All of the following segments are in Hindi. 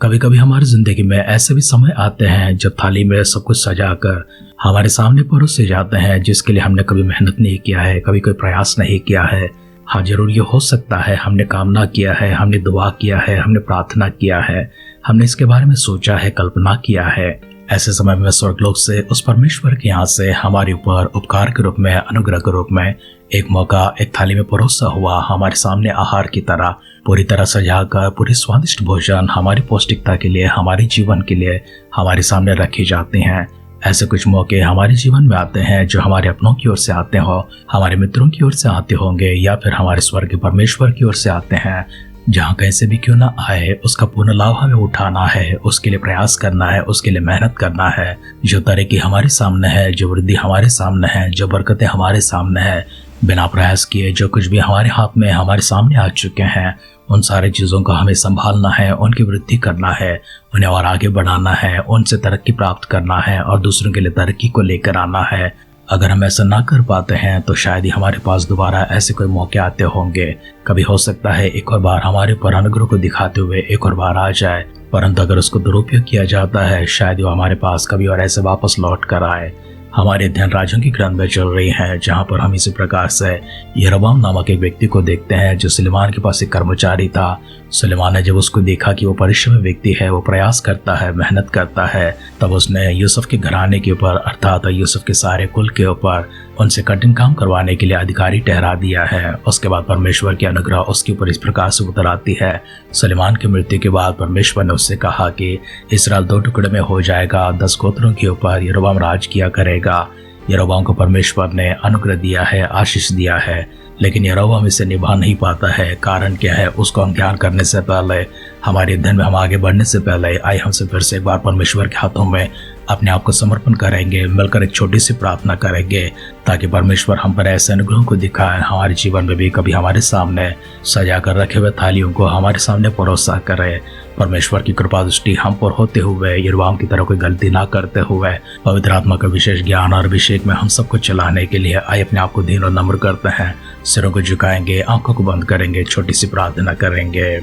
कभी कभी हमारी जिंदगी में ऐसे भी समय आते हैं जब थाली में सब कुछ सजाकर हमारे सामने परोसे जाते हैं, जिसके लिए हमने कभी मेहनत नहीं किया है, कभी कोई प्रयास नहीं किया है। हाँ, जरूर ये हो सकता है हमने कामना किया है, हमने दुआ किया है, हमने प्रार्थना किया है, हमने इसके बारे में सोचा है, कल्पना किया है। ऐसे समय में स्वर्गलोक से उस परमेश्वर के यहाँ से हमारे ऊपर उपकार के रूप में, अनुग्रह के रूप में एक मौका एक थाली में परोसा हुआ हमारे सामने आहार की तरह पूरी तरह सजाकर पूरी स्वादिष्ट भोजन हमारी पौष्टिकता के लिए, हमारे जीवन के लिए हमारे सामने रखे जाते हैं। ऐसे कुछ मौके हमारे जीवन में आते हैं जो हमारे अपनों की ओर से आते हो, हमारे मित्रों की ओर से आते होंगे या फिर हमारे स्वर्गीय परमेश्वर की ओर से आते हैं। जहाँ कैसे भी क्यों ना आए, उसका पूर्ण लाभ हमें उठाना है, उसके लिए प्रयास करना है, उसके लिए मेहनत करना है। जो तरक्की हमारे सामने है, जो वृद्धि हमारे सामने है, जो बरकतें हमारे सामने है, बिना प्रयास किए जो कुछ भी हमारे हाथ में हमारे सामने आ चुके हैं, उन सारी चीज़ों को हमें संभालना है, उनकी वृद्धि करना है, उन्हें और आगे बढ़ाना है, उनसे तरक्की प्राप्त करना है और दूसरों के लिए तरक्की को लेकर आना है। अगर हम ऐसा ना कर पाते हैं तो शायद ही हमारे पास दोबारा ऐसे कोई मौके आते होंगे। कभी हो सकता है एक और बार हमारे ऊपर अनुग्रह को दिखाते हुए एक और बार आ जाए, परंतु अगर उसको दुरुपयोग किया जाता है शायद वो हमारे पास कभी और ऐसे वापस लौट कर आए। हमारे अध्ययन राजों की ग्रंथ में चल रही है, जहाँ पर हम इसी प्रकार से यरोबाम नामक एक व्यक्ति को देखते हैं जो सुलेमान के पास एक कर्मचारी था। सुलेमान ने जब उसको देखा कि वो परिश्रमी व्यक्ति है, वो प्रयास करता है, मेहनत करता है, तब उसने यूसुफ के घराने के ऊपर अर्थात यूसुफ के सारे कुल के ऊपर उनसे कठिन काम करवाने के लिए अधिकारी ठहरा दिया है। उसके बाद परमेश्वर की अनुग्रह उसके ऊपर इस प्रकार से उतर आती है। सुलेमान की मृत्यु के बाद परमेश्वर ने उससे कहा कि इस्राएल 2 टुकड़े में हो जाएगा, 10 गोत्रों के ऊपर यरोबाम राज किया करेगा। यरोबाम को परमेश्वर ने अनुग्रह दिया है, आशीष दिया है, लेकिन यरोबाम इसे निभा नहीं पाता है। कारण क्या है, उसको हम ध्यान करने से पहले, हमारे अध्ययन में हम आगे बढ़ने से पहले आइए हमसे फिर से एक बार परमेश्वर के हाथों में अपने आप को समर्पण करेंगे, मिलकर एक छोटी सी प्रार्थना करेंगे ताकि परमेश्वर हम पर ऐसे अनुग्रह को दिखाए, हमारे जीवन में भी कभी हमारे सामने सजा कर रखे हुए थालियों को हमारे सामने परोसा करे। परमेश्वर की कृपा दृष्टि हम पर होते हुए, यरोबाम की तरह कोई गलती ना करते हुए, पवित्र आत्मा का विशेष ज्ञान और अभिषेक में हम सबको चलाने के लिए आइए अपने आप को दीन और नम्र करते हैं, सिरों को झुकाएंगे, आंखों को बंद करेंगे, छोटी सी प्रार्थना करेंगे।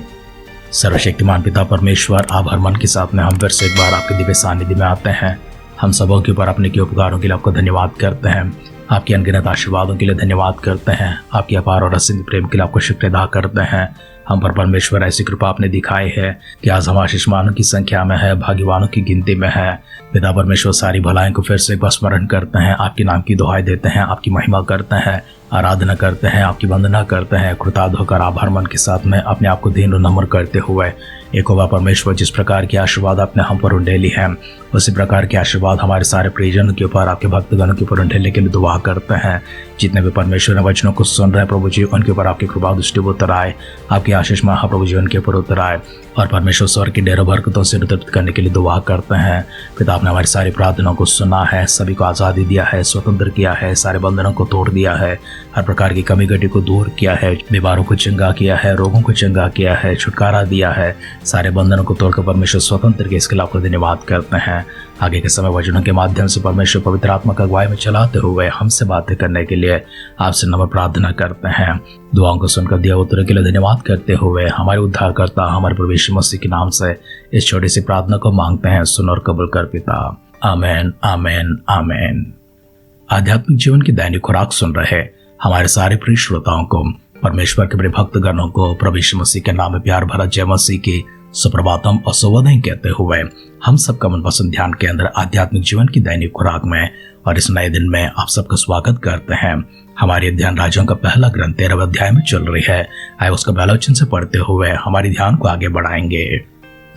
सर्वशक्तिमान पिता परमेश्वर, आभार मन के साथ में हम फिर से एक बार आपके दिव्य सानिध्य में आते हैं। हम सबों के ऊपर अपने के उपकारों के लिए आपको धन्यवाद करते हैं, आपके अनगिनत आशीर्वादों के लिए धन्यवाद करते हैं, आपके अपार और असीम प्रेम के लिए आपको शुक्र अदा करते हैं। हम पर परमेश्वर ऐसी कृपा आपने दिखाई है कि आज हम आशीषमानों की संख्या में है, भाग्यवानों की गिनती में है। पिता परमेश्वर सारी भलाई को फिर से एक बार स्मरण करते हैं, आपके नाम की दुहाई देते हैं, आपकी महिमा करते हैं, आराधना करते हैं, आपकी वंदना करते हैं। कृतज्ञ होकर आभार मन के साथ में अपने आप को दीन और नम्र करते हुए एक होगा परमेश्वर, जिस प्रकार की आशीर्वाद आपने हम पर उंडेली है, उसी प्रकार के आशीर्वाद हमारे सारे प्रियजनों के ऊपर, आपके भक्तगणों के ऊपर उंडेलने के लिए दुआ करते हैं। जितने भी परमेश्वर ने वचनों को सुन रहे हैं प्रभु जी, उनके ऊपर आपकी कृपा दृष्टि उतर आए, आपकी आशीष महाप्रभु जी उनके ऊपर उतर आए और परमेश्वर स्वर्ग की ढेरों बरकतों से वितरित करने के लिए दुआ करते हैं। पिता, आपने हमारी सारी प्रार्थनाओं को सुना है, सभी को आज़ादी दिया है, स्वतंत्र किया है, सारे बंधनों को तोड़ दिया है, हर प्रकार की कमी घटी को दूर किया है, बीमारों को चंगा किया है, रोगों को चंगा किया है, छुटकारा दिया है, सारे बंधनों को तोड़कर परमेश्वर स्वतंत्र के इसके लिए आपको धन्यवाद करते हैं। आगे के समय वचनों के माध्यम से परमेश्वर पवित्र आत्मा का अगुवाई में चलाते हुए हमसे बातें करने के लिए आपसे नम्र प्रार्थना करते हैं। दुआओं को सुनकर दिया उत्तर के लिए धन्यवाद करते हुए हमारे उद्धारकर्ता हमारे प्रभु यीशु मसीह के नाम से इस छोटी सी प्रार्थना को मांगते हैं, सुन और कबूल कर पिता। आमेन, आमेन, आमेन। आध्यात्मिक जीवन की दैनिक खुराक सुन रहे हमारे सारे प्रिय श्रोताओं को, परमेश्वर के प्रिय भक्तगणों को प्रभु यीशु मसीह के नाम में प्यार भरा जय मसीह की सुप्रभातम और शुभोदय कहते हुए हम सबका मनपसंद ध्यान केंद्र आध्यात्मिक जीवन की दैनिक खुराक में और इस नए दिन में आप सबका स्वागत करते हैं। हमारे ध्यान राजों का पहला ग्रंथ 13वें अध्याय में चल रही है। आइए उसका पहला वचन से पढ़ते हुए हमारे ध्यान को आगे बढ़ाएंगे।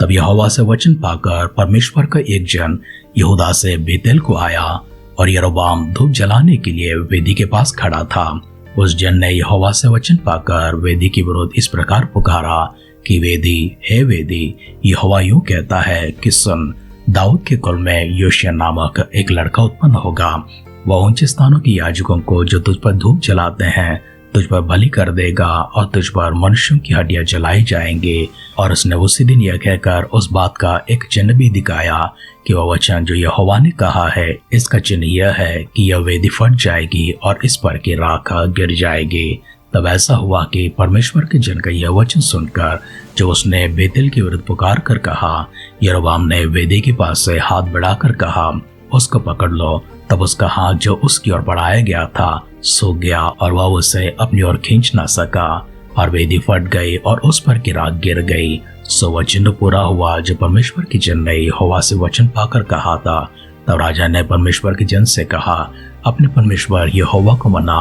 तब यहोवा से वचन पाकर परमेश्वर का एक जन यहूदा से बेतेल को आया और यरोबाम धूप जलाने के लिए वेदी के पास खड़ा था। उस जन ने यहोवा से वचन पाकर वेदी के विरुद्ध इस प्रकार पुकारा कि वेदी, हे वेदी, यहोवा यूं कहता है कि सुन, दाऊद के कुल में योशिया नामक एक लड़का उत्पन्न होगा। वह ऊंचे स्थानों के याजकों को जो तुझ पर धूप जलाते हैं तुझ पर बलि कर देगा और तुझ पर मनुष्यों की हड्डियां जलाई जाएंगी। और उसने उसी दिन यह कहकर उस बात का एक चिन्ह भी दिखाया कि वह वचन जो यहोवा ने कहा है, इसका चिन्ह यह है कि यह वेदी फट जाएगी और इस पर की राख गिर जाएगी। तब ऐसा हुआ कि परमेश्वर के जन का यह वचन सुनकर जब उसने बेतेल के विरुद्ध पुकार कर कहा, यरोबाम ने वेदी के पास से हाथ बढ़ाकर कहा, उसको पकड़ लो। तब उसका हाथ जो उसकी ओर बढ़ाया गया था सूख गया और वह उसे अपनी ओर खींच न सका और वेदी फट गई और उस पर की राख गिर गई। सो वह चिन्ह पूरा हुआ जो परमेश्वर की जन ने यहोवा से वचन पाकर कहा था। तब राजा ने परमेश्वर की जन से कहा, अपने परमेश्वर यहोवा को मना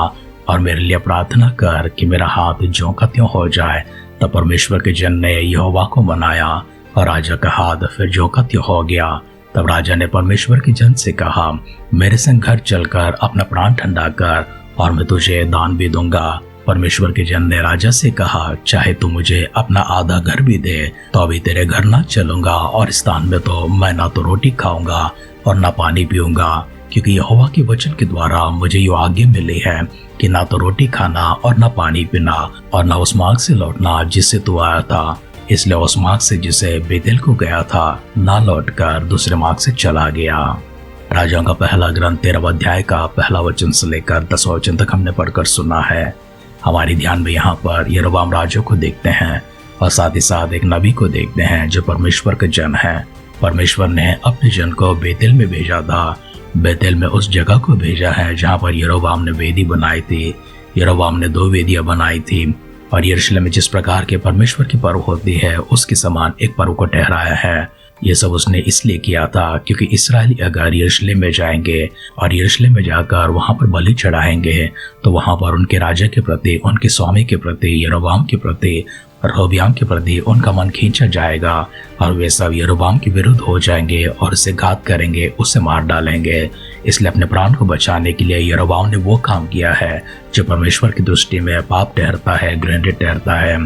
और मेरे लिए प्रार्थना कर कि मेरा हाथ ज्यों का त्यों हो जाए। तब परमेश्वर के जन ने यहोवा को मनाया और राजा का हाथ फिर ज्यों का त्यों हो गया। तब राजा ने परमेश्वर के जन से कहा, मेरे संग घर चलकर अपना प्राण ठंडा कर और मैं तुझे दान भी दूंगा। परमेश्वर के जन ने राजा से कहा, चाहे तू मुझे अपना आधा घर भी दे तो अभी तेरे घर ना चलूंगा और इस स्थान में तो मैं ना तो रोटी खाऊंगा और ना पानी पीऊंगा, क्योंकि यहोवा के वचन के द्वारा मुझे ये आज्ञा मिली है कि ना तो रोटी खाना और ना पानी पीना और ना उस मार्ग से लौटना जिससे तू आया था। इसलिए उस मार्ग से जिसे बेतेल को गया था ना लौटकर दूसरे मार्ग से चला गया। राजाओं का पहला ग्रंथ 13 अध्याय का पहला वचन से लेकर 10 वचन तक हमने पढ़कर सुना है। हमारे ध्यान में यहाँ पर यरोबाम राजा को देखते हैं और साथ ही साथ एक नबी को देखते हैं जो परमेश्वर के जन है। परमेश्वर ने अपने जन को बेतेल में भेजा था। बेतेल में उस जगह को भेजा है जहाँ पर यरोबाम ने वेदी बनाई थी। यरोबाम ने 2 वेदियां बनाई थी और यरूशलेम में जिस प्रकार के परमेश्वर की पर्व होती है उसके समान एक पर्व को ठहराया है। ये सब उसने इसलिए किया था क्योंकि इस्राएली अगर यरूशलेम में जाएंगे और यरूशलेम में जाकर वहां पर बलि चढ़ाएंगे तो वहां पर उनके राजा के प्रति, उनके स्वामी के प्रति, यरोबाम के प्रति, रहोबियाम के प्रति उनका मन खींचा जाएगा और वे सब यरोबाम के विरुद्ध हो जाएंगे और उसे घात करेंगे, उसे मार डालेंगे। इसलिए अपने प्राण को बचाने के लिए यरोबाम ने वो काम किया है जो परमेश्वर की दृष्टि में पाप ठहरता है, घृणित ठहरता है।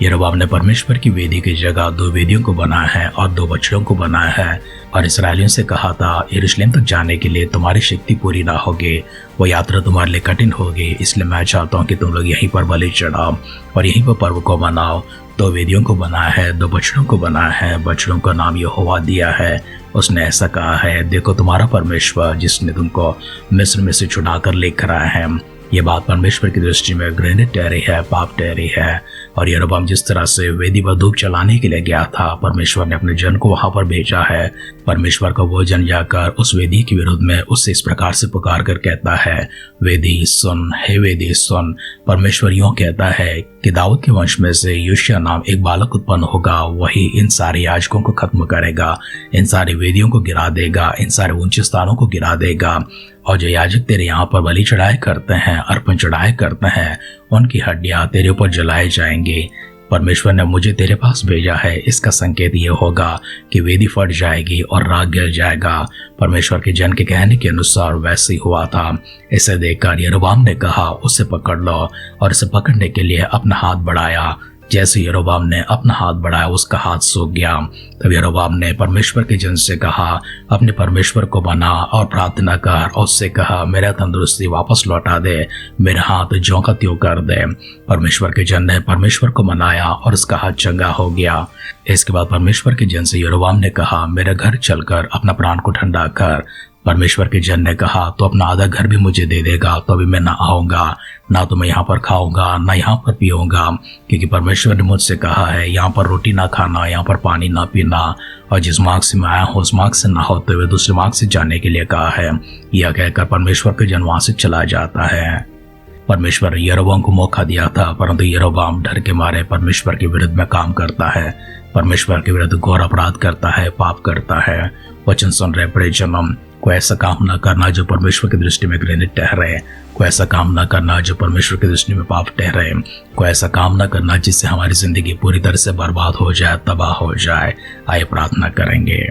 यरोबाम ने परमेश्वर की वेदी की जगह 2 वेदियों को बनाया है और 2 बछड़ों को बनाया है और इस्राएलियों से कहा था, यरूशलेम तक जाने के लिए तुम्हारी शक्ति पूरी ना होगी, वो यात्रा तुम्हारे लिए कठिन होगी। इसलिए मैं चाहता हूँ कि तुम लोग यहीं पर बलि चढ़ाओ और यहीं पर पर्व को मनाओ। 2 वेदियों को बनाया है, 2 बछड़ों को बनाया है। बछड़ों का नाम यहोवा दिया है। उसने ऐसा कहा है, देखो तुम्हारा परमेश्वर जिसने तुमको मिस्र में से छुड़ा कर लेकर आया है। ये बात परमेश्वर की दृष्टि में घृणित ठहरी है, पाप ठहरी है। और यरोबाम जिस तरह से वेदी पर धूप चलाने के लिए गया था, परमेश्वर ने अपने जन को वहां पर भेजा है। परमेश्वर का वो जन जाकर उस वेदी के विरुद्ध में उससे इस प्रकार से पुकार कर कहता है, वेदी सुन, हे वेदी सुन। परमेश्वर यूं कहता है कि दाऊद के वंश में से योशिय्याह नाम एक बालक उत्पन्न होगा, वही इन सारे याजकों को खत्म करेगा, इन सारी वेदियों को गिरा देगा, इन सारे ऊंचे स्थानों को गिरा देगा। और जो याजक तेरे यहाँ पर बलि चढ़ाए करते हैं, अर्पण चढ़ाए करते हैं, उनकी हड्डियां तेरे ऊपर जलाए जाएंगी। परमेश्वर ने मुझे तेरे पास भेजा है। इसका संकेत ये होगा कि वेदी फट जाएगी और राग गिर जाएगा। परमेश्वर के जन के कहने के अनुसार वैसे ही हुआ था। इसे देखकर यरोबाम ने कहा, उसे पकड़ लो, और इसे पकड़ने के लिए अपना हाथ बढ़ाया। जैसे यरोबाम ने अपना हाथ बढ़ाया उसका हाथ सूख गया। तब यरोबाम ने परमेश्वर के जन से कहा, अपने परमेश्वर को मना और प्रार्थना कर और उससे कहा, मेरा तंदुरुस्ती वापस लौटा दे, मेरा हाथ ज्यों का त्यों कर दे। परमेश्वर के जन ने परमेश्वर को मनाया और उसका हाथ चंगा हो गया। इसके बाद परमेश्वर के जन से यरोबाम ने कहा, मेरे घर चलकर अपना प्राण को ठंडा कर। परमेश्वर के जन ने कहा, तो अपना आधा घर भी मुझे दे देगा तो अभी मैं ना आऊंगा, ना तो मैं यहाँ पर खाऊंगा ना यहाँ पर पीऊंगा, क्योंकि परमेश्वर ने मुझसे कहा है, यहाँ पर रोटी ना खाना, यहाँ पर पानी ना पीना, और जिस मार्ग से मैं आया हूँ उस मार्ग से ना होते हुए दूसरे मार्ग से जाने के लिए कहा है। यह कहकर परमेश्वर के जन वहां से चला जाता है। परमेश्वर यरोबाम को मौका दिया था, परंतु यरोबाम डर के मारे परमेश्वर के विरुद्ध में काम करता है, परमेश्वर के विरुद्ध घोर अपराध करता है, पाप करता है। वचन सुन रहे बड़े जन्म, कोई ऐसा काम न करना जो परमेश्वर की दृष्टि में घृणित ठहरे, कोई ऐसा काम न करना जो परमेश्वर की दृष्टि में पाप ठहरे, कोई ऐसा काम न करना जिससे हमारी जिंदगी पूरी तरह से बर्बाद हो जाए, तबाह हो जाए। आइए प्रार्थना करेंगे।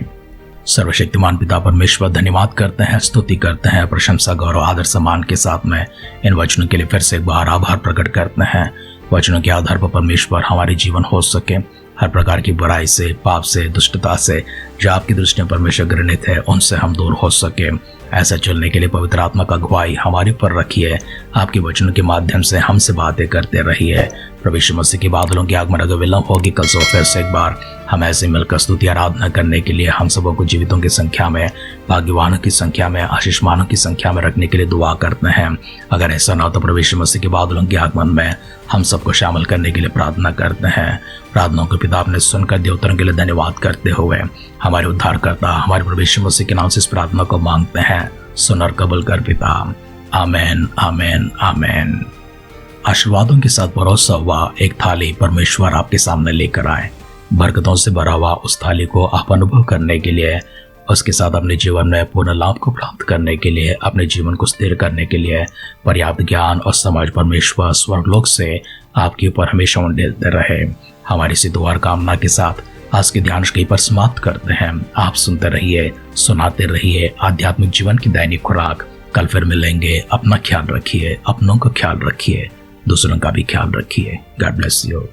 सर्वशक्तिमान पिता परमेश्वर, धन्यवाद करते हैं, स्तुति करते हैं, प्रशंसा गौरव आदर सम्मान के साथ में इन वचनों के लिए फिर से एक बार आभार प्रकट करते हैं। वचनों के आधार पर परमेश्वर हमारे जीवन हो सके, हर प्रकार की बुराई से, पाप से, दुष्टता से जो आपकी दृष्टि में परमेश्वर घृणित है, उनसे हम दूर हो सके। ऐसा चलने के लिए पवित्र आत्मा का अगुवाई हमारे ऊपर रखिए। आपके वचनों के माध्यम से हमसे बातें करते रहिए। प्रभु यीशु मसीह के बादलों की आगमन अगर विलंब होगी कल से फिर से एक बार हम ऐसे मिलकर स्तुति आराधना करने के लिए हम सबों को जीवितों की संख्या में, भाग्यवानों की संख्या में, आशीषमानों की संख्या में रखने के लिए दुआ करते हैं। अगर ऐसा ना हो तो प्रभु यीशु मसीह के बादलों के आगमन में हम सबको शामिल करने के लिए प्रार्थना करते हैं। प्रार्थनाओं के पिता आपने सुनकर दिए उत्तरों के लिए धन्यवाद करते हुए हमारे उद्धारकर्ता हमारे प्रभु यीशु मसीह के नाम से इस प्रार्थना को मांगते हैं। सुन और कबूल कर पिता। आमीन आमीन आमीन। आशीर्वादों के साथ परोसा हुआ एक थाली परमेश्वर आपके सामने लेकर आए। बरकतों से भरा हुआ उस थाली को आप अनुभव करने के लिए, उसके साथ अपने जीवन में पूर्ण लाभ को प्राप्त करने के लिए, अपने जीवन को स्थिर करने के लिए पर्याप्त ज्ञान और समझ परमेश्वर स्वर्गलोक से आपके ऊपर हमेशा उंडेलते रहे। हमारी इसी दुआ और कामना के साथ आज के ध्यान कहीं पर समाप्त करते हैं। आप सुनते रहिए, सुनाते रहिए आध्यात्मिक जीवन की दैनिक खुराक। कल फिर मिलेंगे। अपना ख्याल रखिए, अपनों का ख्याल रखिए, दूसरों का भी ख्याल रखिए। God bless you.